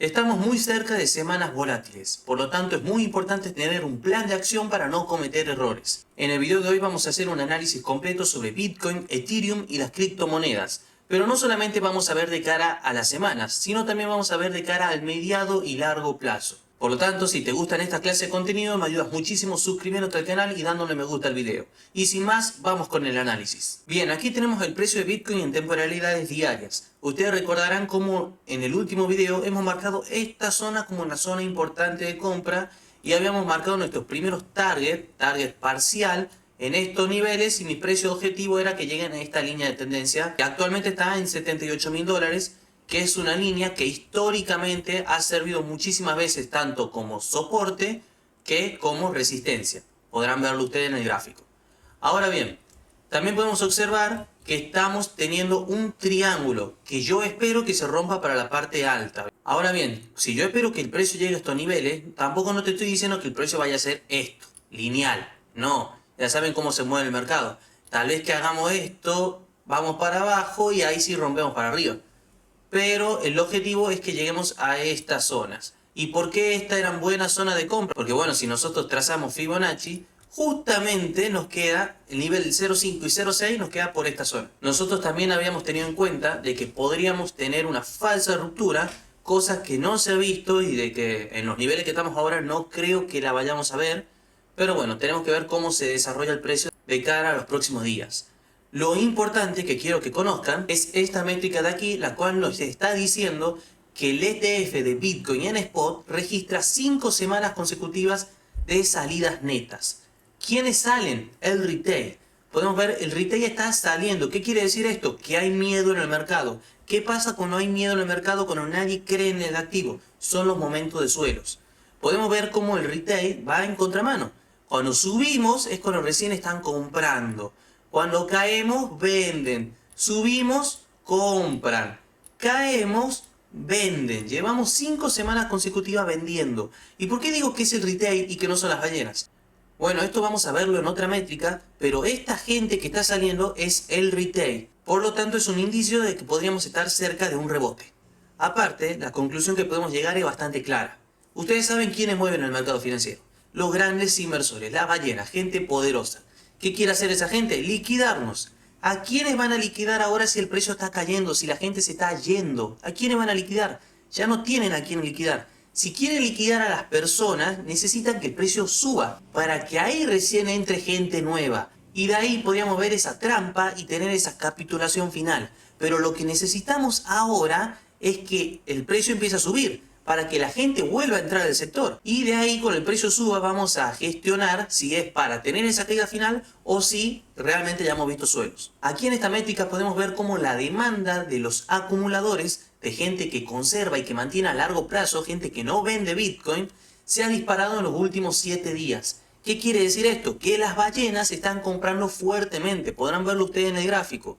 Estamos muy cerca de semanas volátiles, por lo tanto es muy importante tener un plan de acción para no cometer errores. En el video de hoy vamos a hacer un análisis completo sobre Bitcoin, Ethereum y las criptomonedas. Pero no solamente vamos a ver de cara a las semanas, sino también vamos a ver de cara al mediado y largo plazo. Por lo tanto, si te gustan esta clase de contenido, me ayudas muchísimo suscribiéndote al canal y dándole me gusta al video. Y sin más, vamos con el análisis. Bien, aquí tenemos el precio de Bitcoin en temporalidades diarias. Ustedes recordarán cómo en el último video hemos marcado esta zona como una zona importante de compra y habíamos marcado nuestros primeros target parcial en estos niveles y mi precio objetivo era que lleguen a esta línea de tendencia que actualmente está en $78.000, que es una línea que históricamente ha servido muchísimas veces tanto como soporte que como resistencia. Podrán verlo ustedes en el gráfico. Ahora bien, también podemos observar que estamos teniendo un triángulo que yo espero que se rompa para la parte alta. Ahora bien, si yo espero que el precio llegue a estos niveles, tampoco no te estoy diciendo que el precio vaya a ser esto, lineal. No, ya saben cómo se mueve el mercado. Tal vez que hagamos esto, vamos para abajo y ahí sí rompemos para arriba. Pero el objetivo es que lleguemos a estas zonas. ¿Y por qué estas eran buenas zonas de compra? Porque bueno, si nosotros trazamos Fibonacci, justamente nos queda el nivel 0.5 y 0.6 nos queda por esta zona. Nosotros también habíamos tenido en cuenta de que podríamos tener una falsa ruptura, cosa que no se ha visto y de que en los niveles que estamos ahora no creo que la vayamos a ver. Pero bueno, tenemos que ver cómo se desarrolla el precio de cara a los próximos días. Lo importante que quiero que conozcan es esta métrica de aquí, la cual nos está diciendo que el ETF de Bitcoin en Spot registra 5 semanas consecutivas de salidas netas. ¿Quiénes salen? El retail. Podemos ver, el retail está saliendo. ¿Qué quiere decir esto? Que hay miedo en el mercado. ¿Qué pasa cuando hay miedo en el mercado? Cuando nadie cree en el activo. Son los momentos de suelos. Podemos ver cómo el retail va en contramano. Cuando subimos es cuando recién están comprando. Cuando caemos, venden. Subimos, compran. Caemos, venden. Llevamos 5 semanas consecutivas vendiendo. ¿Y por qué digo que es el retail y que no son las ballenas? Bueno, esto vamos a verlo en otra métrica, pero esta gente que está saliendo es el retail. Por lo tanto, es un indicio de que podríamos estar cerca de un rebote. Aparte, la conclusión que podemos llegar es bastante clara. Ustedes saben quiénes mueven el mercado financiero. Los grandes inversores, las ballenas, gente poderosa. ¿Qué quiere hacer esa gente? Liquidarnos. ¿A quiénes van a liquidar ahora si el precio está cayendo, si la gente se está yendo? ¿A quiénes van a liquidar? Ya no tienen a quién liquidar. Si quieren liquidar a las personas, necesitan que el precio suba, para que ahí recién entre gente nueva. Y de ahí podríamos ver esa trampa y tener esa capitulación final. Pero lo que necesitamos ahora es que el precio empiece a subir, para que la gente vuelva a entrar al sector. Y de ahí, con el precio suba, vamos a gestionar si es para tener esa caída final o si realmente ya hemos visto suelos. Aquí en esta métrica podemos ver cómo la demanda de los acumuladores, de gente que conserva y que mantiene a largo plazo, gente que no vende Bitcoin, se ha disparado en los últimos 7 días. ¿Qué quiere decir esto? Que las ballenas están comprando fuertemente. Podrán verlo ustedes en el gráfico.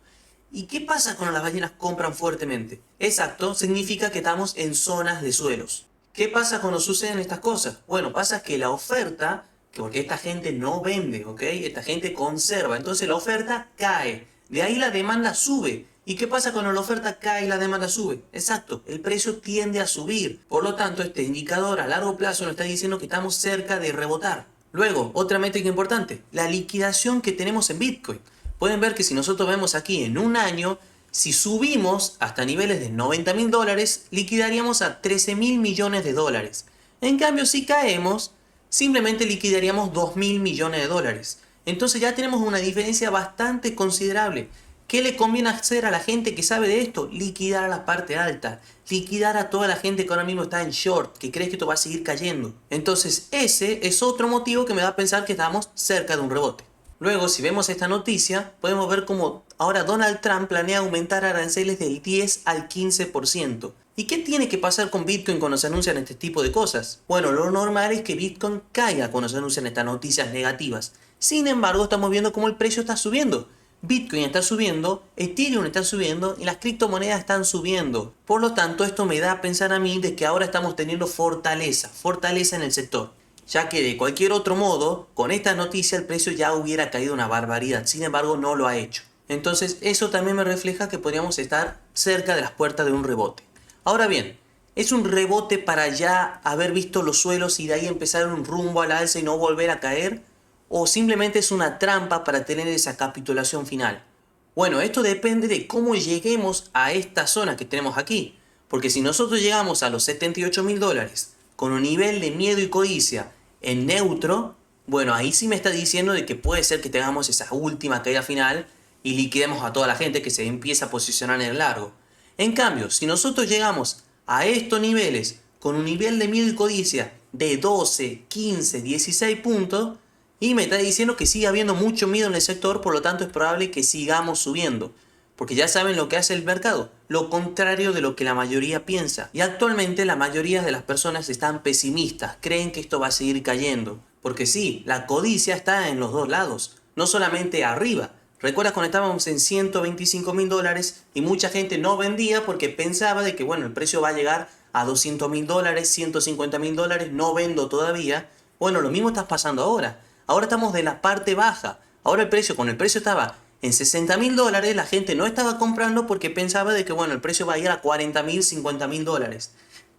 ¿Y qué pasa cuando las ballenas compran fuertemente? Exacto, significa que estamos en zonas de suelos. ¿Qué pasa cuando suceden estas cosas? Bueno, pasa que la oferta, porque esta gente no vende, ¿ok? Esta gente conserva, entonces la oferta cae. De ahí la demanda sube. ¿Y qué pasa cuando la oferta cae y la demanda sube? Exacto, el precio tiende a subir. Por lo tanto, este indicador a largo plazo nos está diciendo que estamos cerca de rebotar. Luego, otra métrica importante, la liquidación que tenemos en Bitcoin. Pueden ver que si nosotros vemos aquí en un año, si subimos hasta niveles de $90.000, liquidaríamos a $13.000 millones. En cambio, si caemos, simplemente liquidaríamos $2.000 millones. Entonces ya tenemos una diferencia bastante considerable. ¿Qué le conviene hacer a la gente que sabe de esto? Liquidar a la parte alta. Liquidar a toda la gente que ahora mismo está en short, que cree que esto va a seguir cayendo. Entonces ese es otro motivo que me da a pensar que estamos cerca de un rebote. Luego, si vemos esta noticia, podemos ver cómo ahora Donald Trump planea aumentar aranceles del 10 al 15%. ¿Y qué tiene que pasar con Bitcoin cuando se anuncian este tipo de cosas? Bueno, lo normal es que Bitcoin caiga cuando se anuncian estas noticias negativas. Sin embargo, estamos viendo cómo el precio está subiendo. Bitcoin está subiendo, Ethereum está subiendo y las criptomonedas están subiendo. Por lo tanto, esto me da a pensar a mí de que ahora estamos teniendo fortaleza en el sector. Ya que de cualquier otro modo, con esta noticia el precio ya hubiera caído una barbaridad, sin embargo no lo ha hecho. Entonces eso también me refleja que podríamos estar cerca de las puertas de un rebote. Ahora bien, ¿Es un rebote para ya haber visto los suelos y de ahí empezar un rumbo al alza y no volver a caer? ¿O simplemente es una trampa para tener esa capitulación final? Bueno, esto depende de cómo lleguemos a esta zona que tenemos aquí. Porque si nosotros llegamos a los 78.000 dólares con un nivel de miedo y codicia en neutro, bueno, ahí sí me está diciendo de que puede ser que tengamos esa última caída final y liquidemos a toda la gente que se empieza a posicionar en el largo. En cambio, si nosotros llegamos a estos niveles con un nivel de miedo y codicia de 12, 15, 16 puntos, y me está diciendo que sigue habiendo mucho miedo en el sector, por lo tanto es probable que sigamos subiendo. Porque ya saben lo que hace el mercado, lo contrario de lo que la mayoría piensa. Y actualmente la mayoría de las personas están pesimistas, creen que esto va a seguir cayendo. Porque sí, la codicia está en los dos lados, no solamente arriba. ¿Recuerdas cuando estábamos en 125.000 dólares y mucha gente no vendía porque pensaba de que bueno, el precio va a llegar a 200.000 dólares, 150.000 dólares, no vendo todavía? Bueno, lo mismo está pasando ahora. Ahora estamos de la parte baja. Ahora cuando el precio estaba en 60.000 dólares, la gente no estaba comprando porque pensaba de que bueno, el precio va a ir a 40.000, 50.000 dólares.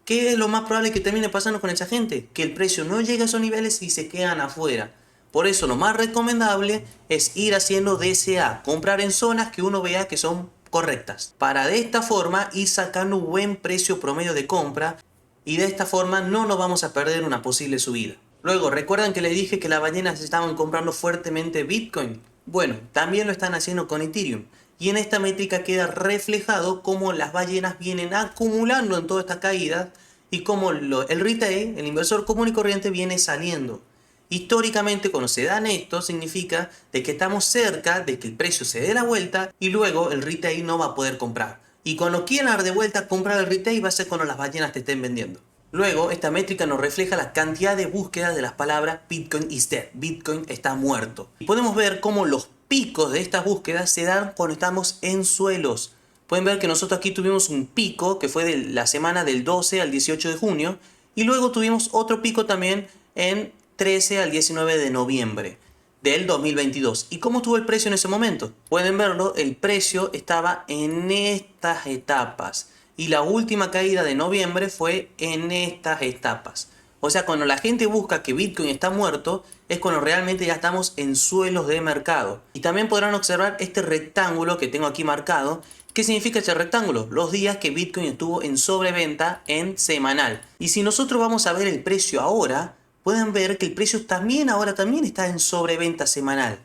¿Qué es lo más probable que termine pasando con esa gente? Que el precio no llegue a esos niveles y se quedan afuera. Por eso lo más recomendable es ir haciendo DCA, comprar en zonas que uno vea que son correctas, para de esta forma ir sacando un buen precio promedio de compra y de esta forma no nos vamos a perder una posible subida. Luego, ¿recuerdan que les dije que las ballenas estaban comprando fuertemente Bitcoin? Bueno, también lo están haciendo con Ethereum. Y en esta métrica queda reflejado cómo las ballenas vienen acumulando en toda esta caída y cómo el retail, el inversor común y corriente, viene saliendo. Históricamente, cuando se dan esto, significa de que estamos cerca de que el precio se dé la vuelta y luego el retail no va a poder comprar. Y cuando quieran dar de vuelta comprar el retail va a ser cuando las ballenas te estén vendiendo. Luego, esta métrica nos refleja la cantidad de búsquedas de las palabras Bitcoin is dead, Bitcoin está muerto. Y podemos ver cómo los picos de estas búsquedas se dan cuando estamos en suelos. Pueden ver que nosotros aquí tuvimos un pico que fue de la semana del 12 al 18 de junio y luego tuvimos otro pico también en 13 al 19 de noviembre del 2022. ¿Y cómo estuvo el precio en ese momento? Pueden verlo, el precio estaba en estas etapas. Y la última caída de noviembre fue en estas etapas. O sea, cuando la gente busca que Bitcoin está muerto, es cuando realmente ya estamos en suelos de mercado. Y también podrán observar este rectángulo que tengo aquí marcado. ¿Qué significa este rectángulo? Los días que Bitcoin estuvo en sobreventa en semanal. Y si nosotros vamos a ver el precio ahora, pueden ver que el precio ahora también está en sobreventa semanal.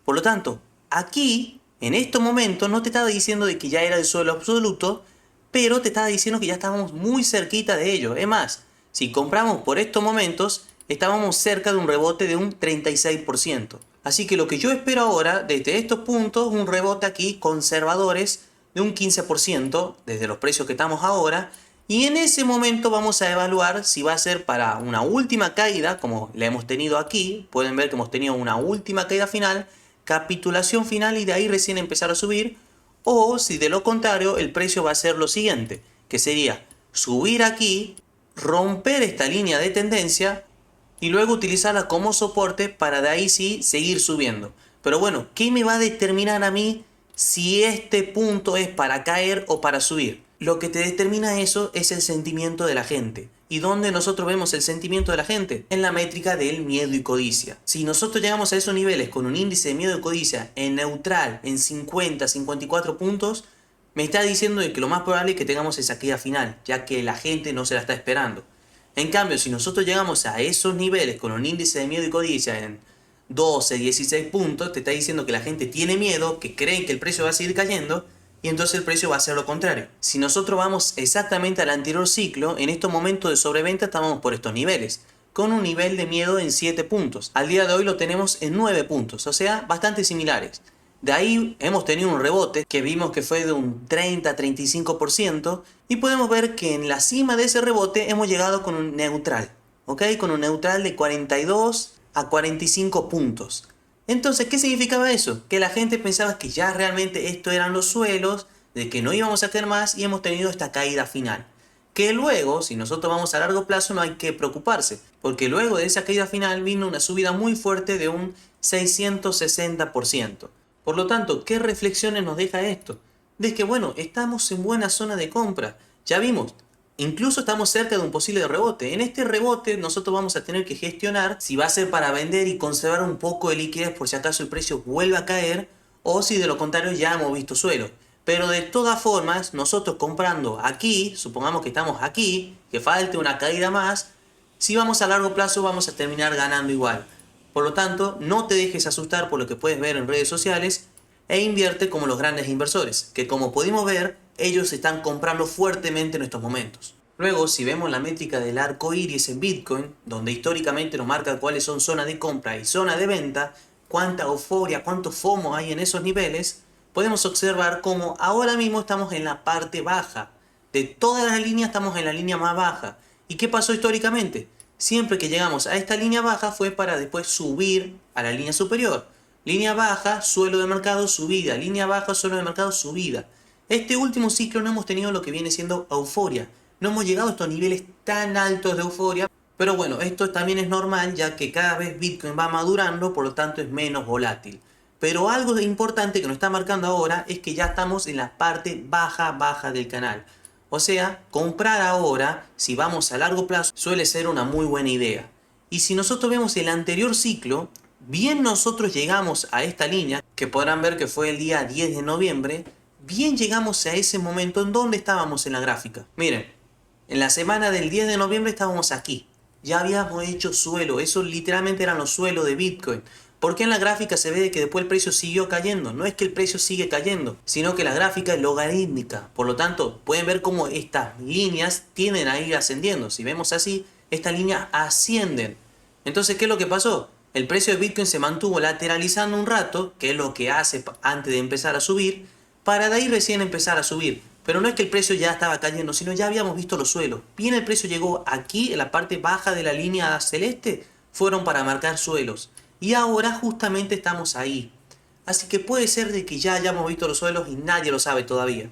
Por lo tanto, aquí, en estos momentos, no te estaba diciendo de que ya era el suelo absoluto, pero te estaba diciendo que ya estábamos muy cerquita de ello. Es más, si compramos por estos momentos, estábamos cerca de un rebote de un 36%. Así que lo que yo espero ahora, desde estos puntos, un rebote aquí conservadores de un 15%, desde los precios que estamos ahora, y en ese momento vamos a evaluar si va a ser para una última caída, como la hemos tenido aquí. Pueden ver que hemos tenido una última caída final, capitulación final y de ahí recién empezar a subir. O si de lo contrario el precio va a ser lo siguiente, que sería subir aquí, romper esta línea de tendencia y luego utilizarla como soporte para de ahí sí seguir subiendo. Pero bueno, ¿qué me va a determinar a mí si este punto es para caer o para subir? Lo que te determina eso es el sentimiento de la gente. ¿Y dónde nosotros vemos el sentimiento de la gente? En la métrica del miedo y codicia. Si nosotros llegamos a esos niveles con un índice de miedo y codicia en neutral, en 50, 54 puntos, me está diciendo de que lo más probable es que tengamos esa caída final, ya que la gente no se la está esperando. En cambio, si nosotros llegamos a esos niveles con un índice de miedo y codicia en 12, 16 puntos, te está diciendo que la gente tiene miedo, que creen que el precio va a seguir cayendo, y entonces el precio va a ser lo contrario. Si nosotros vamos exactamente al anterior ciclo, en estos momentos de sobreventa estamos por estos niveles, con un nivel de miedo en 7 puntos. Al día de hoy lo tenemos en 9 puntos, o sea, bastante similares. De ahí hemos tenido un rebote que vimos que fue de un 30-35% y podemos ver que en la cima de ese rebote hemos llegado con un neutral, ¿ok? Con un neutral de 42 a 45 puntos. Entonces, ¿qué significaba eso? Que la gente pensaba que ya realmente estos eran los suelos, de que no íbamos a caer más y hemos tenido esta caída final. Que luego, si nosotros vamos a largo plazo, no hay que preocuparse, porque luego de esa caída final vino una subida muy fuerte de un 660%. Por lo tanto, ¿qué reflexiones nos deja esto? De que, bueno, estamos en buena zona de compra. Ya vimos, Incluso estamos cerca de un posible rebote. En este rebote nosotros vamos a tener que gestionar si va a ser para vender y conservar un poco de liquidez por si acaso el precio vuelve a caer, o si de lo contrario ya hemos visto suelo. Pero de todas formas, nosotros comprando aquí, supongamos que estamos aquí, que falte una caída más, si vamos a largo plazo vamos a terminar ganando igual. Por lo tanto, no te dejes asustar por lo que puedes ver en redes sociales e invierte como los grandes inversores, que como pudimos ver, ellos están comprando fuertemente en estos momentos. Luego, si vemos la métrica del arco iris en Bitcoin, donde históricamente nos marca cuáles son zonas de compra y zona de venta, cuánta euforia, cuánto FOMO hay en esos niveles, podemos observar cómo ahora mismo estamos en la parte baja. De todas las líneas estamos en la línea más baja. ¿Y qué pasó históricamente? Siempre que llegamos a esta línea baja fue para después subir a la línea superior. Línea baja, suelo de mercado, subida. Línea baja, suelo de mercado, subida. Este último ciclo no hemos tenido lo que viene siendo euforia. No hemos llegado a estos niveles tan altos de euforia. Pero bueno, esto también es normal ya que cada vez Bitcoin va madurando, por lo tanto es menos volátil. Pero algo importante que nos está marcando ahora es que ya estamos en la parte baja del canal. O sea, comprar ahora, si vamos a largo plazo, suele ser una muy buena idea. Y si nosotros vemos el anterior ciclo, bien nosotros llegamos a esta línea, que podrán ver que fue el día 10 de noviembre, bien llegamos a ese momento en donde estábamos en la gráfica. Miren, en la semana del 10 de noviembre estábamos aquí. Ya habíamos hecho suelo, eso literalmente eran los suelos de Bitcoin. ¿Por qué en la gráfica se ve que después el precio siguió cayendo? No es que el precio sigue cayendo, sino que la gráfica es logarítmica. Por lo tanto, pueden ver cómo estas líneas tienden a ir ascendiendo. Si vemos así, estas líneas ascienden. Entonces, ¿qué es lo que pasó? El precio de Bitcoin se mantuvo lateralizando un rato, que es lo que hace antes de empezar a subir, para de ahí recién empezar a subir. Pero no es que el precio ya estaba cayendo, sino ya habíamos visto los suelos. Bien, el precio llegó aquí, en la parte baja de la línea celeste, fueron para marcar suelos. Y ahora justamente estamos ahí. Así que puede ser de que ya hayamos visto los suelos y nadie lo sabe todavía.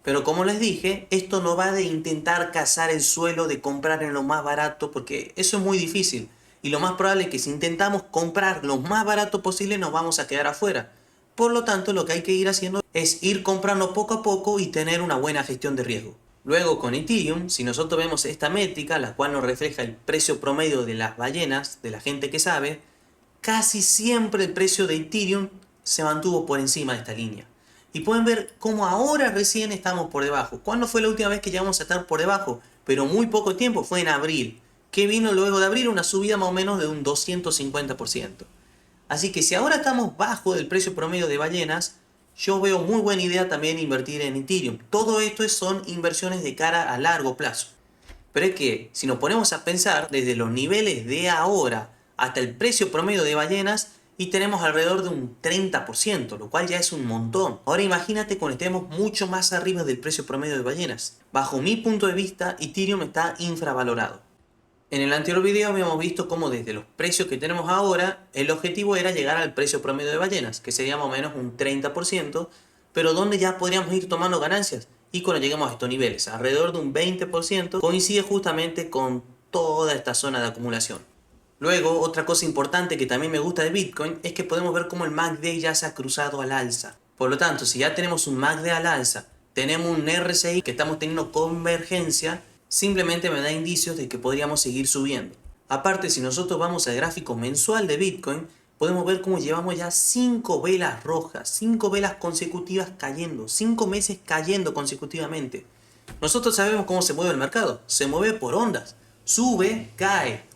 Pero como les dije, esto no va de intentar cazar el suelo, de comprar en lo más barato, porque eso es muy difícil. Y lo más probable es que si intentamos comprar lo más barato posible nos vamos a quedar afuera. Por lo tanto, lo que hay que ir haciendo es ir comprando poco a poco y tener una buena gestión de riesgo. Luego con Ethereum, si nosotros vemos esta métrica, la cual nos refleja el precio promedio de las ballenas, de la gente que sabe, casi siempre el precio de Ethereum se mantuvo por encima de esta línea. Y pueden ver cómo ahora recién estamos por debajo. ¿Cuándo fue la última vez que llegamos a estar por debajo? Pero muy poco tiempo, fue en abril. ¿Qué vino luego de abril? Una subida más o menos de un 250%. Así que si ahora estamos bajo del precio promedio de ballenas, yo veo muy buena idea también invertir en Ethereum. Todo esto son inversiones de cara a largo plazo. Pero es que si nos ponemos a pensar desde los niveles de ahora hasta el precio promedio de ballenas, y tenemos alrededor de un 30%, lo cual ya es un montón. Ahora imagínate cuando estemos mucho más arriba del precio promedio de ballenas. Bajo mi punto de vista, Ethereum está infravalorado. En el anterior video habíamos visto cómo desde los precios que tenemos ahora, el objetivo era llegar al precio promedio de ballenas, que sería más o menos un 30%, pero donde ya podríamos ir tomando ganancias. Y cuando lleguemos a estos niveles, alrededor de un 20%, coincide justamente con toda esta zona de acumulación. Luego, otra cosa importante que también me gusta de Bitcoin es que podemos ver cómo el MACD ya se ha cruzado al alza. Por lo tanto, si ya tenemos un MACD al alza, tenemos un RSI que estamos teniendo convergencia, simplemente me da indicios de que podríamos seguir subiendo. Aparte, si nosotros vamos al gráfico mensual de Bitcoin, podemos ver cómo llevamos ya 5 velas rojas, 5 velas consecutivas cayendo, 5 meses cayendo consecutivamente. Nosotros sabemos cómo se mueve el mercado, se mueve por ondas, sube, cae,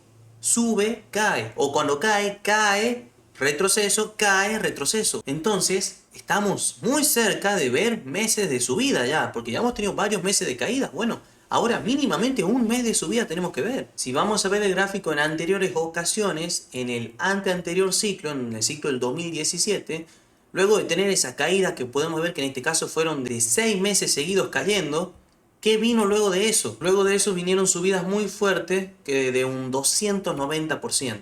o cuando cae, cae, retroceso, cae, retroceso. Entonces, estamos muy cerca de ver meses de subida ya, porque ya hemos tenido varios meses de caída. Bueno, ahora mínimamente un mes de subida tenemos que ver. Si vamos a ver el gráfico en anteriores ocasiones, en el anterior ciclo, en el ciclo del 2017, luego de tener esa caída que podemos ver que en este caso fueron de 6 meses seguidos cayendo, ¿qué vino luego de eso? Luego de eso vinieron subidas muy fuertes que de un 290%.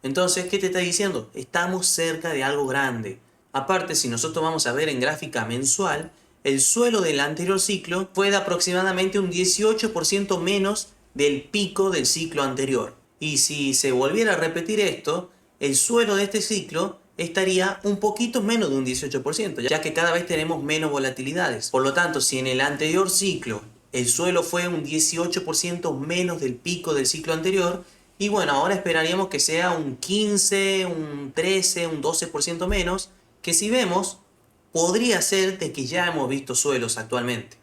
Entonces, ¿qué te está diciendo? Estamos cerca de algo grande. Aparte, si nosotros vamos a ver en gráfica mensual, el suelo del anterior ciclo fue de aproximadamente un 18% menos del pico del ciclo anterior. Y si se volviera a repetir esto, el suelo de este ciclo estaría un poquito menos de un 18%, ya que cada vez tenemos menos volatilidades. Por lo tanto, si en el anterior ciclo El suelo fue un 18% menos del pico del ciclo anterior. Y bueno, ahora esperaríamos que sea un 15, un 13, un 12% menos, que si vemos, podría ser de que ya hemos visto suelos actualmente.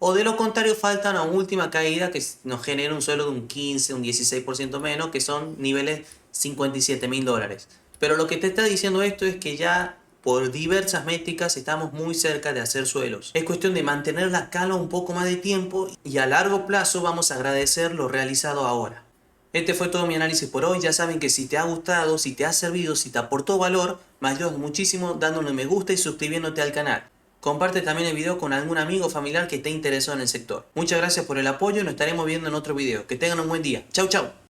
O de lo contrario, falta una última caída que nos genera un suelo de un 15, un 16% menos, que son niveles $57.000. Pero lo que te está diciendo esto es que ya por diversas métricas estamos muy cerca de hacer suelos. Es cuestión de mantener la calma un poco más de tiempo y a largo plazo vamos a agradecer lo realizado ahora. Este fue todo mi análisis por hoy. Ya saben que si te ha gustado, si te ha servido, si te aportó valor, me ayudas muchísimo dándole me gusta y suscribiéndote al canal. Comparte también el video con algún amigo o familiar que esté interesado en el sector. Muchas gracias por el apoyo y nos estaremos viendo en otro video. Que tengan un buen día. Chau, chau.